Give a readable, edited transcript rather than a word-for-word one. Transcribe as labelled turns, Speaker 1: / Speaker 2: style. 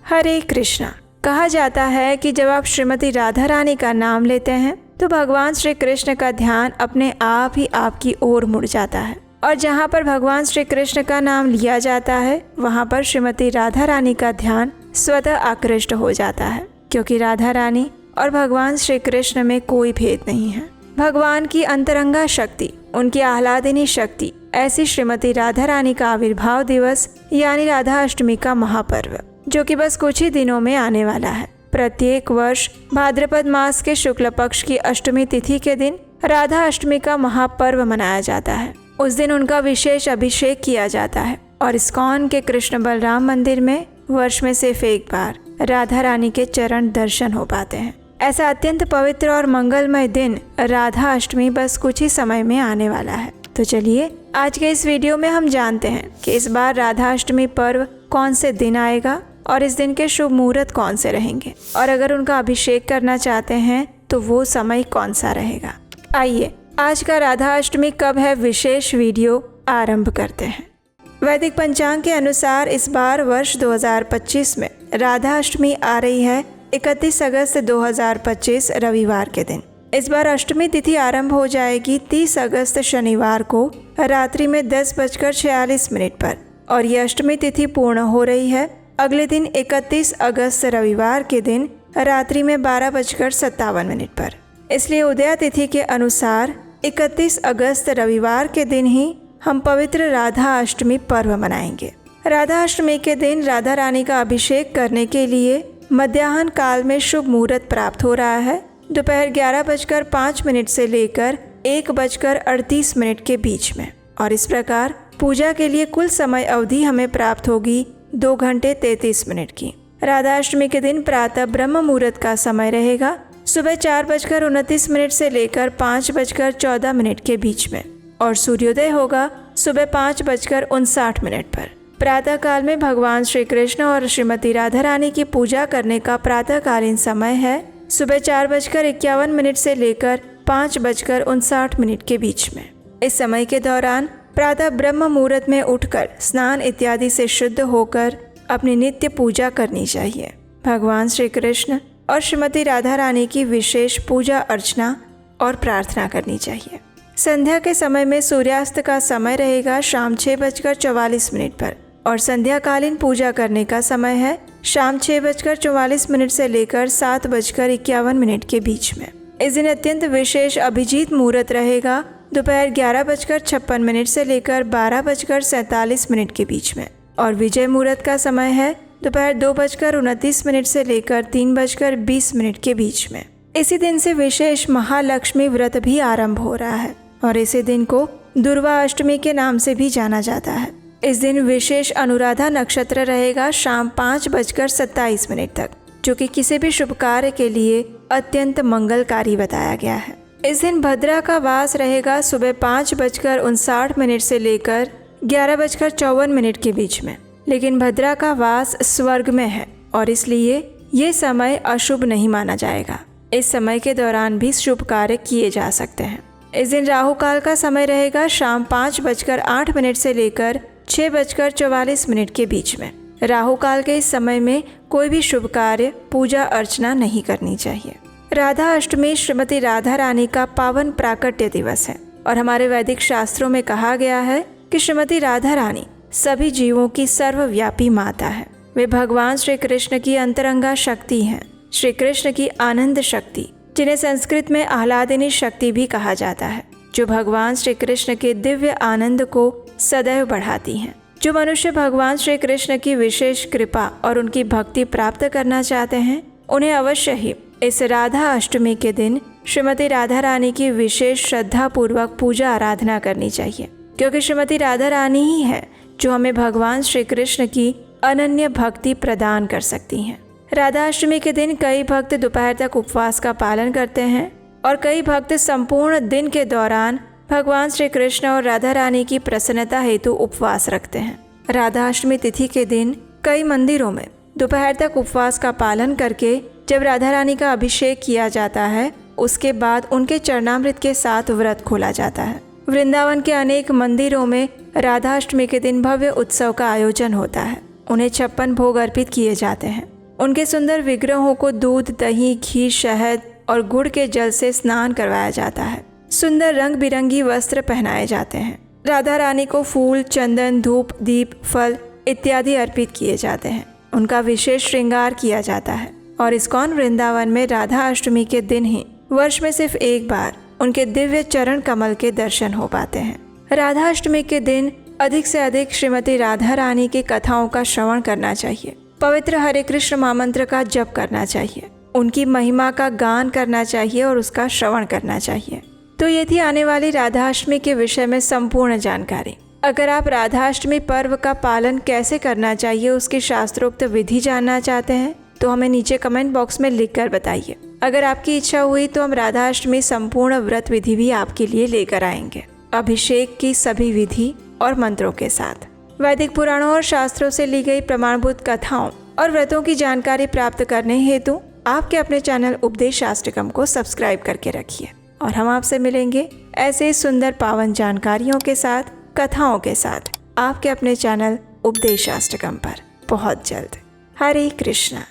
Speaker 1: हरे कृष्णा। कहा जाता है कि जब आप श्रीमती राधा रानी का नाम लेते हैं तो भगवान श्री कृष्ण का ध्यान अपने आप ही आपकी ओर मुड़ जाता है, और जहाँ पर भगवान श्री कृष्ण का नाम लिया जाता है वहाँ पर श्रीमती राधा रानी का ध्यान स्वतः आकृष्ट हो जाता है, क्योंकि राधा रानी और भगवान श्री कृष्ण में कोई भेद नहीं है। भगवान की अंतरंगा शक्ति, उनकी आह्लादिनी शक्ति, ऐसी श्रीमती राधा रानी का आविर्भाव दिवस यानी राधा अष्टमी का महापर्व, जो कि बस कुछ ही दिनों में आने वाला है। प्रत्येक वर्ष भाद्रपद मास के शुक्ल पक्ष की अष्टमी तिथि के दिन राधा अष्टमी का महापर्व मनाया जाता है। उस दिन उनका विशेष अभिषेक किया जाता है और इस्कॉन के कृष्ण बलराम मंदिर में वर्ष में सिर्फ एक बार राधा रानी के चरण दर्शन हो पाते हैं। ऐसा अत्यंत पवित्र और मंगलमय दिन राधा अष्टमी बस कुछ ही समय में आने वाला है। तो चलिए आज के इस वीडियो में हम जानते हैं कि इस बार राधा अष्टमी पर्व कौन से दिन आएगा और इस दिन के शुभ मुहूर्त कौन से रहेंगे, और अगर उनका अभिषेक करना चाहते हैं तो वो समय कौन सा रहेगा। आइए आज का राधा अष्टमी कब है विशेष वीडियो आरंभ करते हैं। वैदिक पंचांग के अनुसार इस बार वर्ष 2025 में राधा अष्टमी आ रही है 31 अगस्त 2025 रविवार के दिन। इस बार अष्टमी तिथि आरंभ हो जाएगी 30 अगस्त शनिवार को रात्रि में 10:46 पर, और ये अष्टमी तिथि पूर्ण हो रही है अगले दिन 31 अगस्त रविवार के दिन रात्रि में 12:57 पर। इसलिए उदया तिथि के अनुसार 31 अगस्त रविवार के दिन ही हम पवित्र राधा अष्टमी पर्व मनाएंगे। राधा अष्टमी के दिन राधा रानी का अभिषेक करने के लिए मध्याह्न काल में शुभ मुहूर्त प्राप्त हो रहा है, दोपहर 11:05 से लेकर 1:38 के बीच में, और इस प्रकार पूजा के लिए कुल समय अवधि हमें प्राप्त होगी 2 घंटे 33 मिनट की। राधा अष्टमी के दिन प्रातः ब्रह्म मुहूर्त का समय रहेगा सुबह 4:29 से लेकर 5:14 के बीच में, और सूर्योदय होगा सुबह 5:59 पर। प्रातः काल में भगवान श्री कृष्ण और श्रीमती राधा रानी की पूजा करने का प्रातःकालीन समय है सुबह 4:51 से लेकर 5:59 के बीच में। इस समय के दौरान प्रातः ब्रह्म मुहूर्त में उठकर स्नान इत्यादि से शुद्ध होकर अपनी नित्य पूजा करनी चाहिए। भगवान श्री कृष्ण और श्रीमती राधा रानी की विशेष पूजा अर्चना और प्रार्थना करनी चाहिए। संध्या के समय में सूर्यास्त का समय रहेगा शाम 6:44 पर, और संध्याकालीन पूजा करने का समय है शाम 6:44 से लेकर 7:51 के बीच में। इस दिन अत्यंत विशेष अभिजीत मुहूर्त रहेगा दोपहर 11:56 से लेकर 12:47 के बीच में, और विजय मुहूर्त का समय है दोपहर 2:29 से लेकर 3:20 के बीच में। इसी दिन से विशेष महालक्ष्मी व्रत भी आरंभ हो रहा है, और इसी दिन को दुर्वा अष्टमी के नाम से भी जाना जाता है। इस दिन विशेष अनुराधा नक्षत्र रहेगा शाम 5:27 तक, जो कि किसी भी शुभ कार्य के लिए अत्यंत मंगलकारी बताया गया है। इस दिन भद्रा का वास रहेगा सुबह 5:59 से लेकर 11:54 के बीच में, लेकिन भद्रा का वास स्वर्ग में है और इसलिए ये समय अशुभ नहीं माना जाएगा। इस समय के दौरान भी शुभ कार्य किए जा सकते हैं। इस दिन राहु काल का समय रहेगा शाम 5:08 से लेकर 6:44 के बीच में। राहु काल के इस समय में कोई भी शुभ कार्य पूजा अर्चना नहीं करनी चाहिए। राधा अष्टमी श्रीमती राधा रानी का पावन प्राकट्य दिवस है, और हमारे वैदिक शास्त्रों में कहा गया है कि श्रीमती राधा रानी सभी जीवों की सर्वव्यापी माता है। वे भगवान श्री कृष्ण की अंतरंगा शक्ति हैं, श्री कृष्ण की आनंद शक्ति, जिन्हें संस्कृत में आह्लादिनी शक्ति भी कहा जाता है, जो भगवान श्री कृष्ण के दिव्य आनंद को सदैव बढ़ाती हैं। जो मनुष्य भगवान श्री कृष्ण की विशेष कृपा और उनकी भक्ति प्राप्त करना चाहते हैं, उन्हें अवश्य ही इस राधा अष्टमी के दिन श्रीमती राधा रानी की विशेष श्रद्धा पूर्वक पूजा आराधना करनी चाहिए, क्योंकि श्रीमती राधा रानी ही है जो हमें भगवान श्री कृष्ण की अनन्य भक्ति प्रदान कर सकती हैं। राधा अष्टमी के दिन कई भक्त दोपहर तक उपवास का पालन करते हैं, और कई भक्त संपूर्ण दिन के दौरान भगवान श्री कृष्ण और राधा रानी की प्रसन्नता हेतु उपवास रखते हैं। राधा अष्टमी तिथि के दिन कई मंदिरों में दोपहर तक उपवास का पालन करके जब राधा रानी का अभिषेक किया जाता है, उसके बाद उनके चरणामृत के साथ व्रत खोला जाता है। वृंदावन के अनेक मंदिरों में राधा अष्टमी के दिन भव्य उत्सव का आयोजन होता है। उन्हें 56 भोग अर्पित किए जाते हैं। उनके सुंदर विग्रहों को दूध, दही, घी, शहद और गुड़ के जल से स्नान करवाया जाता है। सुंदर रंग बिरंगी वस्त्र पहनाए जाते हैं। राधा रानी को फूल, चंदन, धूप, दीप, फल इत्यादि अर्पित किए जाते हैं। उनका विशेष श्रृंगार किया जाता है और इस्कॉन वृंदावन में राधा अष्टमी के दिन ही वर्ष में सिर्फ एक बार उनके दिव्य चरण कमल के दर्शन हो पाते हैं। राधा अष्टमी के दिन अधिक से अधिक श्रीमती राधा रानी की कथाओं का श्रवण करना चाहिए। पवित्र हरे कृष्ण महामंत्र का जप करना चाहिए। उनकी महिमा का गान करना चाहिए और उसका श्रवण करना चाहिए। तो ये थी आने वाली राधाष्टमी के विषय में संपूर्ण जानकारी। अगर आप राधाष्टमी पर्व का पालन कैसे करना चाहिए उसकी शास्त्रोक्त विधि जानना चाहते हैं तो हमें नीचे कमेंट बॉक्स में लिखकर बताइए। अगर आपकी इच्छा हुई तो हम राधाष्टमी संपूर्ण व्रत विधि भी आपके लिए लेकर आएंगे, अभिषेक की सभी विधि और मंत्रों के साथ। वैदिक पुराणों और शास्त्रों से ली गई प्रमाणभूत कथाओं और व्रतों की जानकारी प्राप्त करने हेतु आपके अपने चैनल उपदेशाष्टकम को सब्सक्राइब करके रखिए और हम आपसे मिलेंगे ऐसे सुंदर पावन जानकारियों के साथ, कथाओं के साथ आपके अपने चैनल उपदेशाष्टकम पर बहुत जल्द। हरे कृष्णा।